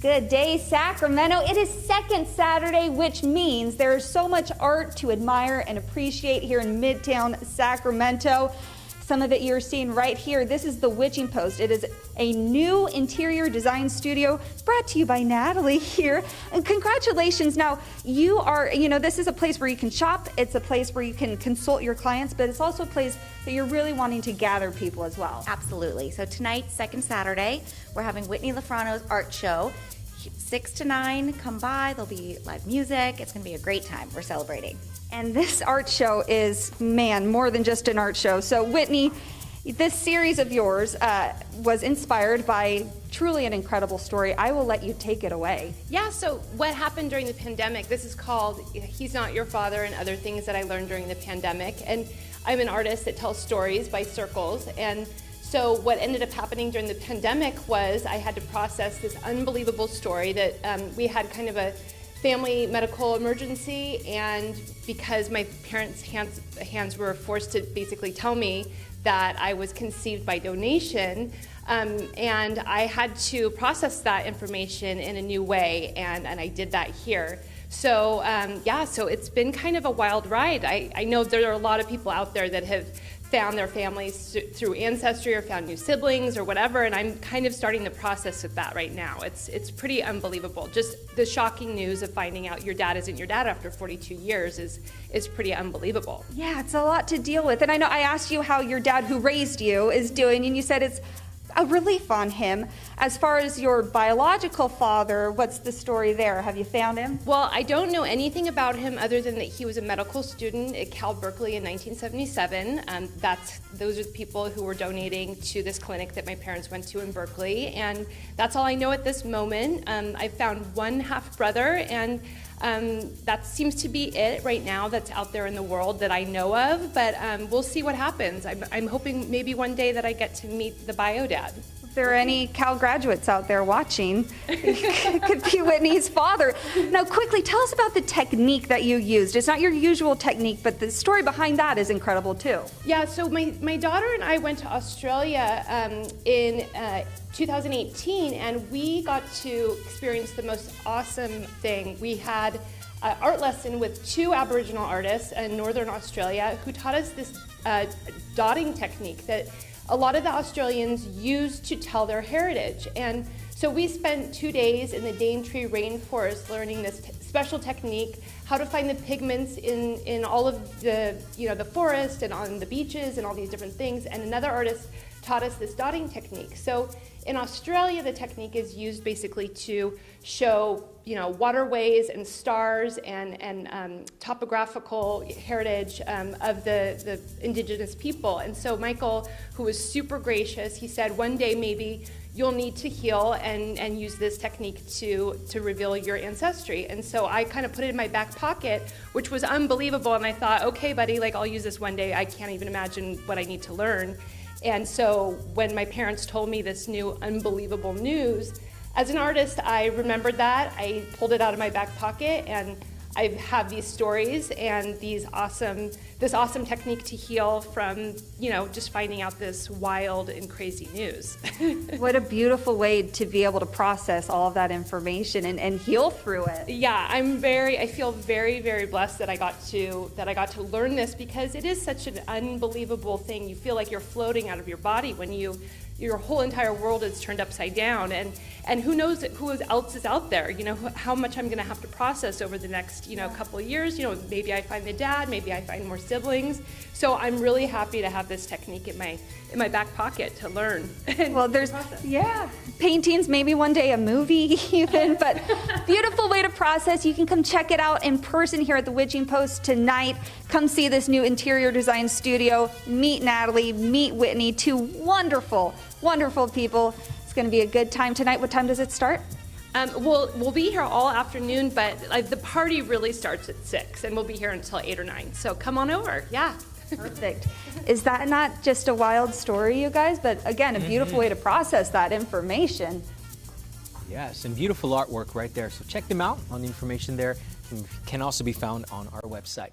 Good day, Sacramento. It is second Saturday, which means there is so much art to admire and appreciate here in Midtown Sacramento. Some of it you're seeing right here. This is the Witching Post. It is a new interior design studio brought to you by Natalie here. And congratulations. Now, you are, this is a place where you can shop. It's a place where you can consult your clients, but it's also a place that you're really wanting to gather people as well. Absolutely. So tonight, second Saturday, we're having Whitney Lofrano's art show. 6 to 9, come by. There'll be live music. It's going to be a great time. We're celebrating. And this art show is, more than just an art show. So Whitney, this series of yours was inspired by truly an incredible story. I will let you take it away. Yeah, so what happened during the pandemic, this is called He's Not Your Father and Other Things That I Learned During the Pandemic. And I'm an artist that tells stories by circles. And so what ended up happening during the pandemic was I had to process this unbelievable story that we had kind of a family medical emergency, and because my parents' hands were forced to basically tell me that I was conceived by donation, and I had to process that information in a new way, and I did that here. So so it's been kind of a wild ride. I know there are a lot of people out there that have found their families through ancestry or found new siblings or whatever, and I'm kind of starting the process of that right now. It's pretty unbelievable. Just the shocking news of finding out your dad isn't your dad after 42 years is pretty unbelievable. Yeah, it's a lot to deal with. And I know I asked you how your dad who raised you is doing, and you said it's a relief on him. As far as your biological father, what's the story there? Have you found him? Well, I don't know anything about him other than that he was a medical student at Cal Berkeley in 1977. Those are the people who were donating to this clinic that my parents went to in Berkeley, and that's all I know at this moment. I found one half brother, and that seems to be it right now that's out there in the world that I know of, but we'll see what happens. I'm hoping maybe one day that I get to meet the bio dad. If there are any Cal graduates out there watching, it could be Whitney's father. Now, quickly, tell us about the technique that you used. It's not your usual technique, but the story behind that is incredible, too. Yeah, so my daughter and I went to Australia in 2018, and we got to experience the most awesome thing. We had an art lesson with 2 Aboriginal artists in Northern Australia who taught us this dotting technique that a lot of the Australians use to tell their heritage. And so we spent 2 days in the Daintree rainforest learning this special technique, how to find the pigments in all of the forest and on the beaches and all these different things. And another artist taught us this dotting technique. So in Australia, the technique is used basically to show waterways and stars and topographical heritage of the indigenous people. And so Michael, who was super gracious, he said one day maybe you'll need to heal and use this technique to reveal your ancestry. And so I kind of put it in my back pocket, which was unbelievable. And I thought, okay, buddy, I'll use this one day. I can't even imagine what I need to learn. And so when my parents told me this new unbelievable news, as an artist, I remembered that. I pulled it out of my back pocket, and I have these stories and this awesome technique to heal from, just finding out this wild and crazy news. What a beautiful way to be able to process all of that information and heal through it. Yeah, I feel very, very blessed that I got to learn this, because it is such an unbelievable thing. You feel like you're floating out of your body when your whole entire world is turned upside down, and who knows who else is out there, how much I'm gonna have to process over the next, couple of years. Maybe I find the dad, maybe I find more siblings. So I'm really happy to have this technique in my back pocket to learn. Well, there's, paintings, maybe one day a movie even, but beautiful way to process. You can come check it out in person here at the Witching Post tonight. Come see this new interior design studio, meet Natalie, meet Whitney, 2 wonderful people. It's going to be a good time tonight. What time does it start? We'll be here all afternoon, but the party really starts at 6, and we'll be here until 8 or 9. So come on over. Yeah. Perfect. Is that not just a wild story, you guys? But again, a beautiful way to process that information. Yes, and beautiful artwork right there. So check them out on the information there. Can also be found on our website.